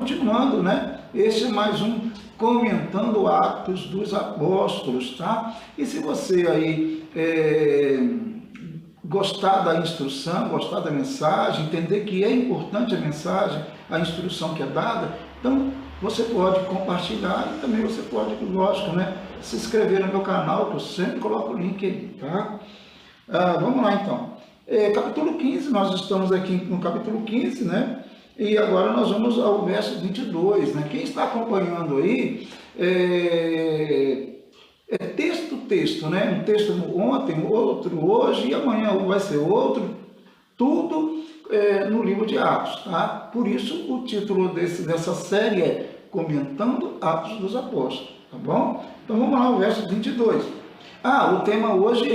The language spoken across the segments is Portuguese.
continuando, né? Este é mais um comentando Atos dos Apóstolos, tá? E se você aí gostar da instrução, gostar da mensagem, entender que é importante a mensagem, a instrução que é dada, então você pode compartilhar e também você pode, lógico, né, se inscrever no meu canal, que eu sempre coloco o link aí, tá? Vamos lá então. Capítulo 15, nós estamos aqui no capítulo 15, né? E agora nós vamos ao verso 22, né? Quem está acompanhando aí, texto, né? Um texto ontem, outro hoje, e amanhã vai ser outro, tudo no livro de Atos, tá? Por isso o título dessa série é Comentando Atos dos Apóstolos, tá bom? Então vamos lá, o verso 22. O tema hoje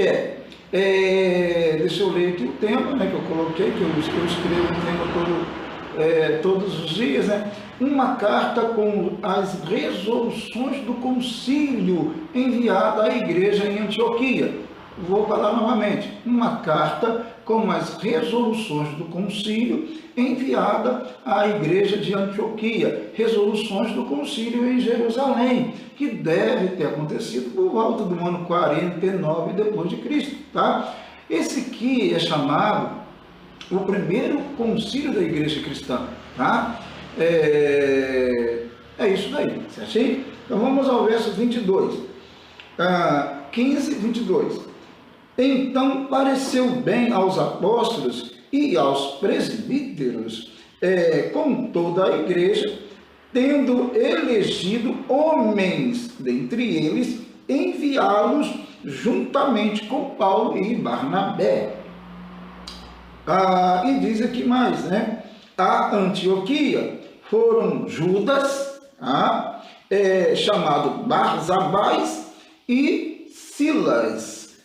deixa eu ler aqui o tema, né, que eu coloquei, que eu escrevo o tema todos os dias, né? Uma carta com as resoluções do concílio enviada à igreja em Antioquia. Vou falar novamente. Uma carta com as resoluções do concílio enviada à igreja de Antioquia. Resoluções do concílio em Jerusalém, que deve ter acontecido por volta do ano 49 depois de Cristo, tá? Esse aqui é chamado o primeiro concílio da igreja cristã, tá? É isso daí, certinho? Então vamos ao verso 22, 15, 22. Então pareceu bem aos apóstolos e aos presbíteros, com toda a igreja, tendo elegido homens dentre eles, enviá-los juntamente com Paulo e Barnabé. E diz aqui mais, né? A Antioquia foram Judas, chamado Barsabás, e Silas,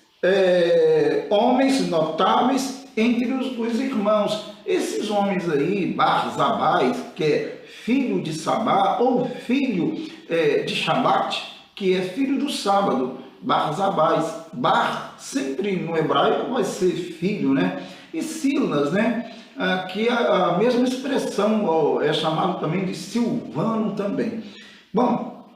homens notáveis entre os irmãos. Esses homens aí, Barsabás, que é filho de Sabá, ou filho de Shabat, que é filho do sábado, Barsabás. Bar, sempre no hebraico, vai ser filho, né? E Silas, né? Que é a mesma expressão, é chamado também de Silvano também. Bom,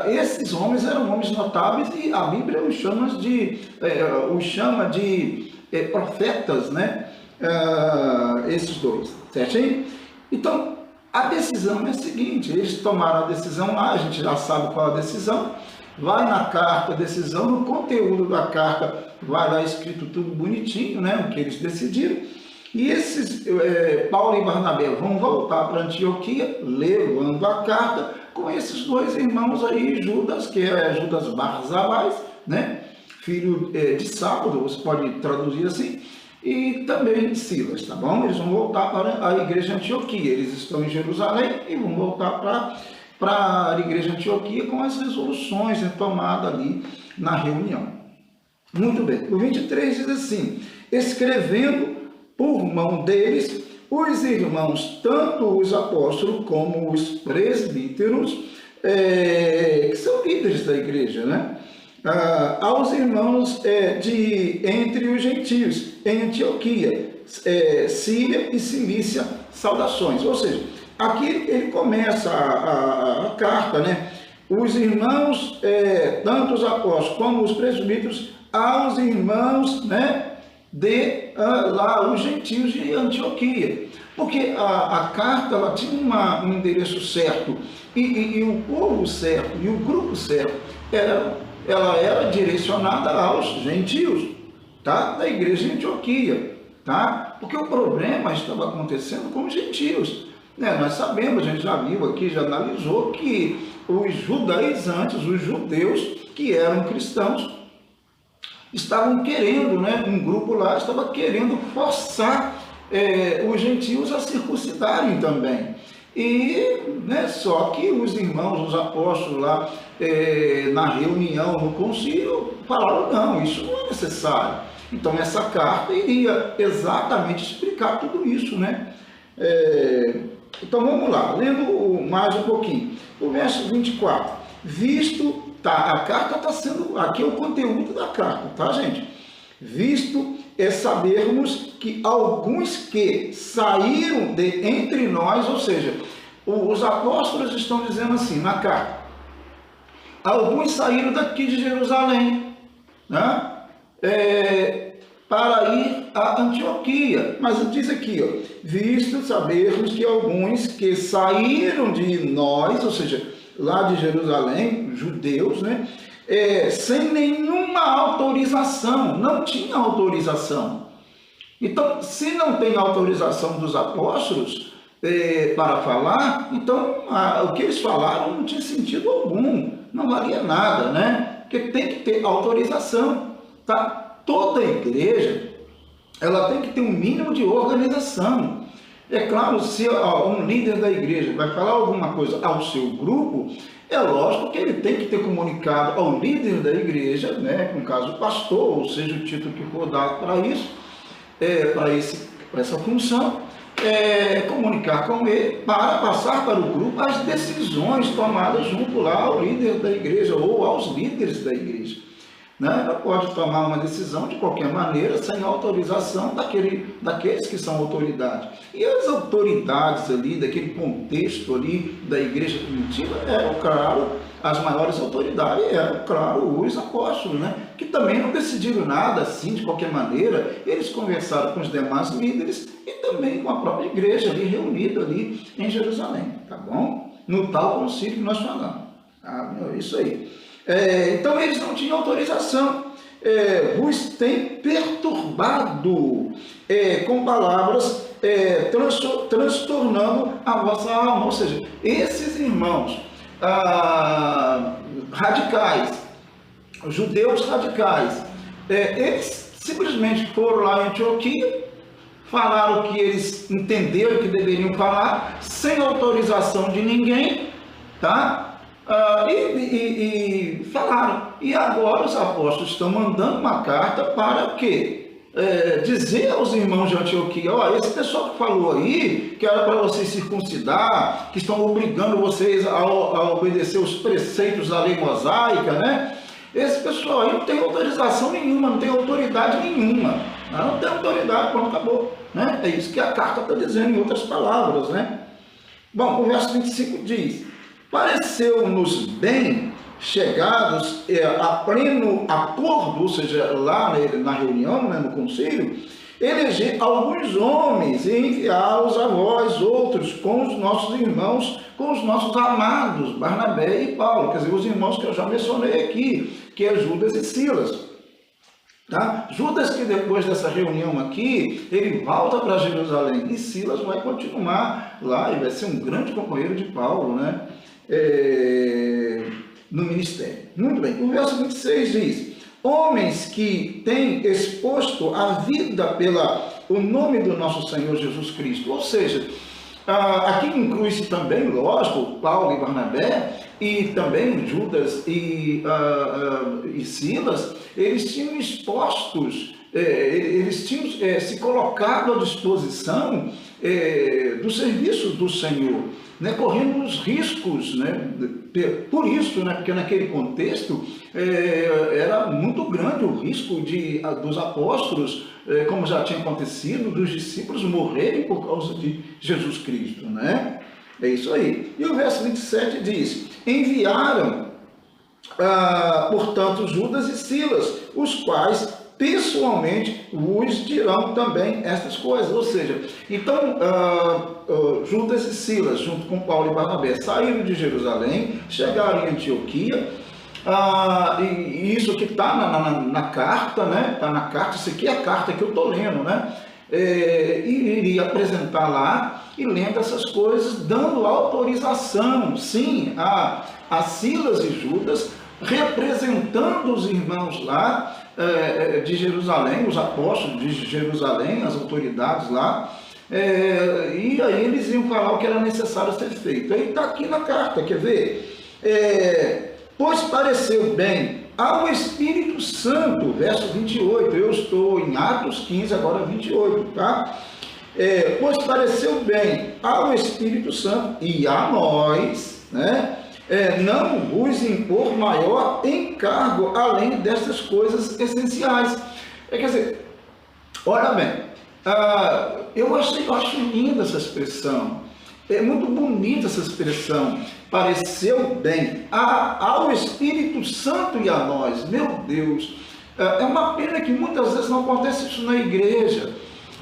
esses homens eram homens notáveis e a Bíblia os chama de profetas, né? Esses dois, certinho? Então, a decisão é a seguinte: eles tomaram a decisão lá, a gente já sabe qual a decisão. Vai na carta, decisão, no conteúdo da carta vai lá escrito tudo bonitinho, né, o que eles decidiram. E esses, Paulo e Barnabé, vão voltar para Antioquia, levando a carta com esses dois irmãos aí, Judas, que é Judas Barsabás, né, filho de sábado, você pode traduzir assim, e também Silas, tá bom? Eles vão voltar para a igreja de Antioquia, eles estão em Jerusalém e vão voltar para a igreja de Antioquia com as resoluções tomadas ali na reunião. Muito bem. O 23 diz assim: escrevendo por mão deles, os irmãos, tanto os apóstolos como os presbíteros, que são líderes da igreja, né? Aos irmãos entre os gentios, em Antioquia, Síria e Cilícia, saudações. Ou seja, aqui ele começa a carta, né? Os irmãos, tanto os apóstolos como os presbíteros, aos irmãos, né, lá os gentios de Antioquia. Porque a carta ela tinha um endereço certo e o povo certo e o grupo certo ela era direcionada aos gentios, tá? Da igreja de Antioquia, tá? Porque o problema estava acontecendo com os gentios. Nós sabemos, a gente já viu aqui, já analisou que os judaizantes, os judeus que eram cristãos, estavam querendo, né, um grupo lá estava querendo forçar os gentios a circuncidarem também. E só que os irmãos, os apóstolos lá na reunião, no concílio, falaram: não, isso não é necessário. Então essa carta iria exatamente explicar tudo isso, né? Então vamos lá, lendo mais um pouquinho. O verso 24. Visto, a carta está sendo, aqui é o conteúdo da carta, tá, gente? Visto sabermos alguns que saíram de entre nós, ou seja, os apóstolos estão dizendo assim na carta, alguns saíram daqui de Jerusalém, né? Para ir a Antioquia, mas diz aqui, ó, visto sabermos que alguns que saíram de nós, ou seja, lá de Jerusalém, judeus, né, sem nenhuma autorização, não tinha autorização. Então, se não tem autorização dos apóstolos para falar, então o que eles falaram não tinha sentido algum, não valia nada, né? Porque tem que ter autorização, tá? Toda igreja, ela tem que ter um mínimo de organização. É claro, se um líder da igreja vai falar alguma coisa ao seu grupo, é lógico que ele tem que ter comunicado ao líder da igreja, né, no caso o pastor, ou seja, o título que for dado para isso, para essa função, comunicar com ele para passar para o grupo as decisões tomadas junto lá ao líder da igreja ou aos líderes da igreja. Ela pode tomar uma decisão de qualquer maneira, sem autorização daqueles que são autoridades. E as autoridades ali, daquele contexto ali da igreja primitiva, eram, claro, as maiores autoridades eram, claro, os apóstolos, né? Que também não decidiram nada assim, de qualquer maneira. Eles conversaram com os demais líderes e também com a própria igreja ali, reunida ali em Jerusalém, tá bom? No tal concílio que nós falamos. Isso aí. Então eles não tinham autorização, vos tem perturbado com palavras, transtornando a vossa alma. Ou seja, esses irmãos radicais, judeus radicais, eles simplesmente foram lá em Antioquia, falaram o que eles entenderam que deveriam falar, sem autorização de ninguém, tá? E falaram. E agora os apóstolos estão mandando uma carta para quê? Dizer aos irmãos de Antioquia, esse pessoal que falou aí, que era para vocês circuncidar, que estão obrigando vocês a obedecer os preceitos da lei mosaica, né? Esse pessoal aí não tem autorização nenhuma, não tem autoridade nenhuma. Não tem autoridade, pronto, acabou. Né? É isso que a carta está dizendo, em outras palavras, né? Bom, o verso 25 diz: pareceu-nos bem, chegados a pleno acordo, ou seja, lá na reunião, né, no concílio, eleger alguns homens e enviá-los a vós outros com os nossos irmãos, com os nossos amados, Barnabé e Paulo, quer dizer, os irmãos que eu já mencionei aqui, que é Judas e Silas. Tá? Judas, que depois dessa reunião aqui, ele volta para Jerusalém, e Silas vai continuar lá e vai ser um grande companheiro de Paulo, né? No ministério. Muito bem, o verso 26 diz: homens que têm exposto a vida pelo nome do nosso Senhor Jesus Cristo. Ou seja, aqui inclui-se também, lógico, Paulo e Barnabé, e também Judas e Silas. Eles tinham expostos, eles tinham se colocado à disposição do serviço do Senhor, né, correndo os riscos, né, por isso, né, porque naquele contexto era muito grande o risco dos apóstolos, como já tinha acontecido, dos discípulos morrerem por causa de Jesus Cristo, né? É isso aí. E o verso 27 diz: enviaram, portanto, Judas e Silas, os quais pessoalmente vos dirão também estas coisas. Ou seja, então Judas e Silas, junto com Paulo e Barnabé, saíram de Jerusalém, chegaram em Antioquia, e isso que está na carta, né? Está na carta, isso aqui é a carta que eu estou lendo, né? E iria apresentar lá, e lendo essas coisas, dando autorização, sim, a Silas e Judas, representando os irmãos lá de Jerusalém, os apóstolos de Jerusalém, as autoridades lá, e aí eles iam falar o que era necessário ser feito. Aí está aqui na carta, quer ver? Pois pareceu bem ao Espírito Santo, verso 28, eu estou em Atos 15, agora 28, tá? Pois pareceu bem ao Espírito Santo e a nós, né? Não vos impor maior encargo além destas coisas essenciais. Quer dizer, olha bem, Eu acho linda essa expressão. É muito bonita essa expressão. Pareceu bem ao Espírito Santo e a nós. Meu Deus, é uma pena que muitas vezes não acontece isso na igreja.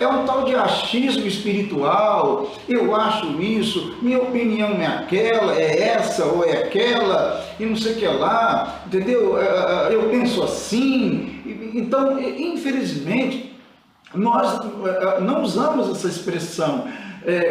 É um tal de achismo espiritual. Eu acho isso, minha opinião é aquela, é essa ou é aquela, e não sei o que lá, entendeu? Eu penso assim. Então, infelizmente, nós não usamos essa expressão.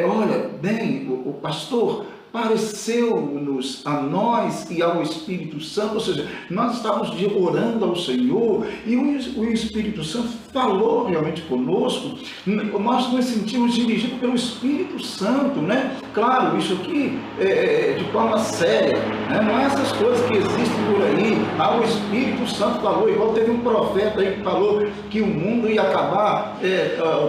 Olha, bem, o pastor pareceu-nos a nós e ao Espírito Santo, ou seja, nós estávamos orando ao Senhor e o Espírito Santo falou realmente conosco, nós nos sentimos dirigidos pelo Espírito Santo, né? Claro, isso aqui é de forma séria, né? Não é essas coisas que existem por aí. O Espírito Santo falou, igual teve um profeta aí que falou que o mundo ia acabar,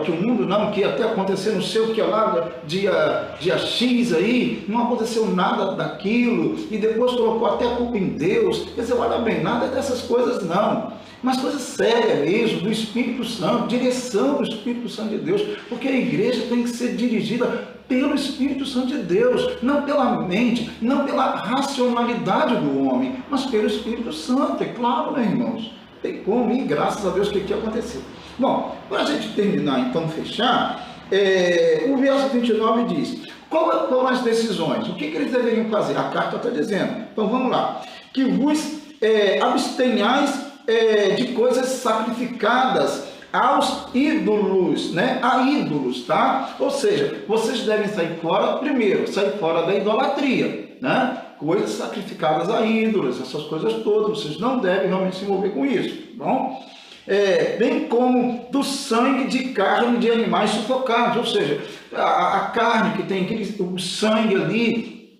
que o mundo não, que ia até acontecer não sei o que lá, dia X aí, não aconteceu nada daquilo, e depois colocou até a culpa em Deus. Quer dizer, olha bem, nada dessas coisas não, mas coisa séria mesmo, do Espírito Santo, direção do Espírito Santo de Deus, porque a igreja tem que ser dirigida pelo Espírito Santo de Deus, não pela mente, não pela racionalidade do homem, mas pelo Espírito Santo, é claro, né, irmãos? Tem como, e graças a Deus que aconteceu. Bom, para a gente terminar, então, fechar, o verso 29 diz: qual as decisões? O que eles deveriam fazer? A carta está dizendo. Então vamos lá. Que vos abstenhais de coisas sacrificadas aos ídolos, né? A ídolos, tá? Ou seja, vocês devem sair fora, primeiro, sair fora da idolatria, né? Coisas sacrificadas a ídolos, essas coisas todas, vocês não devem realmente se envolver com isso, bom? Bem como do sangue de carne de animais sufocados, ou seja, a carne que tem o sangue ali,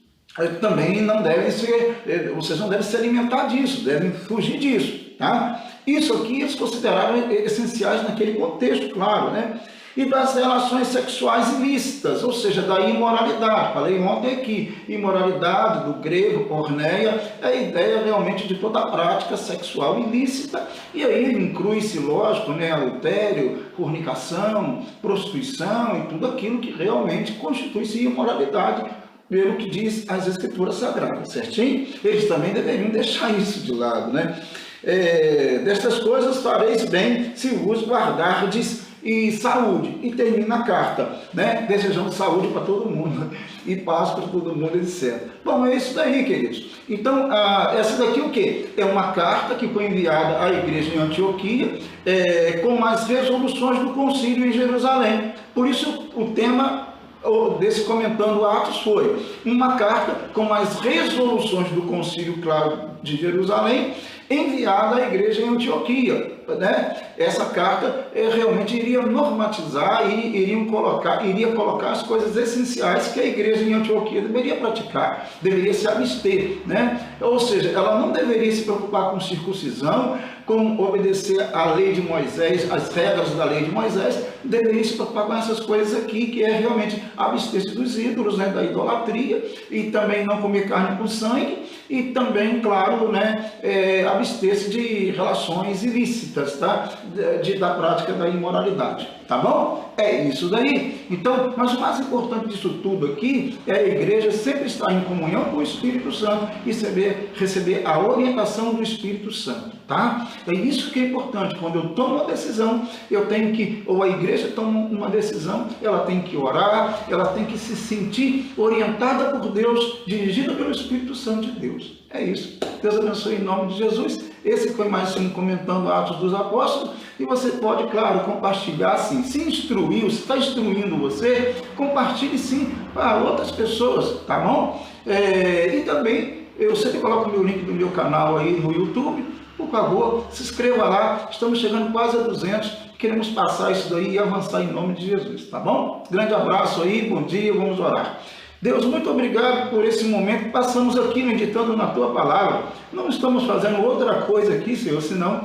também não deve ser, vocês não devem se alimentar disso, devem fugir disso, tá? Isso aqui eles consideraram essenciais naquele contexto, claro, né? E das relações sexuais ilícitas, ou seja, da imoralidade. Falei ontem aqui, imoralidade, do grego, porneia, é a ideia realmente de toda a prática sexual ilícita, e aí inclui-se, lógico, né, adultério, fornicação, prostituição e tudo aquilo que realmente constitui-se imoralidade, pelo que diz as Escrituras Sagradas, certinho? Eles também deveriam deixar isso de lado, né? Destas coisas fareis bem se vos guardardes e saúde. E termina a carta, né? Desejando saúde para todo mundo e paz para todo mundo, etc. Bom, é isso daí, queridos. Então, essa daqui o quê? É uma carta que foi enviada à igreja em Antioquia, com as resoluções do concílio em Jerusalém. Por isso, o tema desse Comentando Atos foi uma carta com as resoluções do concílio, claro, de Jerusalém, enviada à igreja em Antioquia, né? Essa carta realmente iria normatizar e iria colocar as coisas essenciais que a igreja em Antioquia deveria praticar, deveria se abster, né? Ou seja, ela não deveria se preocupar com circuncisão, com obedecer à lei de Moisés, as regras da lei de Moisés, deveria se preocupar com essas coisas aqui, que é realmente abster-se dos ídolos, né, da idolatria, e também não comer carne com sangue, e também, claro, né, abster-se de relações ilícitas, tá? Da prática da imoralidade, tá bom? É isso daí. Então, mas o mais importante disso tudo aqui é a igreja sempre estar em comunhão com o Espírito Santo e receber a orientação do Espírito Santo, tá? É isso que é importante. Quando eu tomo uma decisão, eu tenho que, ou a igreja toma uma decisão, ela tem que orar, ela tem que se sentir orientada por Deus, dirigida pelo Espírito Santo de Deus. É isso. Deus abençoe em nome de Jesus. Esse foi mais um Comentando Atos dos Apóstolos. E você pode, claro, compartilhar sim. Se instruiu, se está instruindo você, compartilhe sim para outras pessoas, tá bom? E também, eu sempre coloco o meu link do meu canal aí no YouTube. Por favor, se inscreva lá. Estamos chegando quase a 200. Queremos passar isso daí e avançar em nome de Jesus, tá bom? Grande abraço aí, bom dia, vamos orar. Deus, muito obrigado por esse momento que passamos aqui meditando na Tua Palavra. Não estamos fazendo outra coisa aqui, Senhor, senão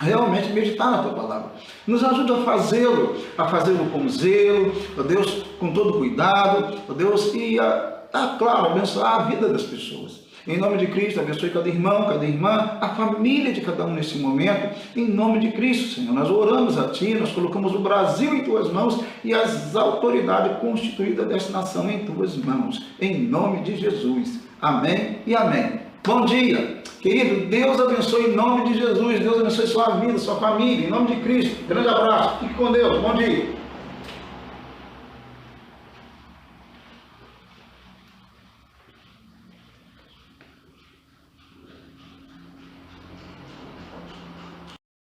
realmente meditar na Tua Palavra. Nos ajuda a fazê-lo com zelo, ó Deus, com todo cuidado, ó Deus, e claro, abençoar a vida das pessoas. Em nome de Cristo, abençoe cada irmão, cada irmã, a família de cada um nesse momento. Em nome de Cristo, Senhor, nós oramos a Ti, nós colocamos o Brasil em Tuas mãos e as autoridades constituídas desta nação em Tuas mãos. Em nome de Jesus. Amém e amém. Bom dia. Querido, Deus abençoe em nome de Jesus. Deus abençoe sua vida, sua família, em nome de Cristo. Grande abraço. Fique com Deus. Bom dia.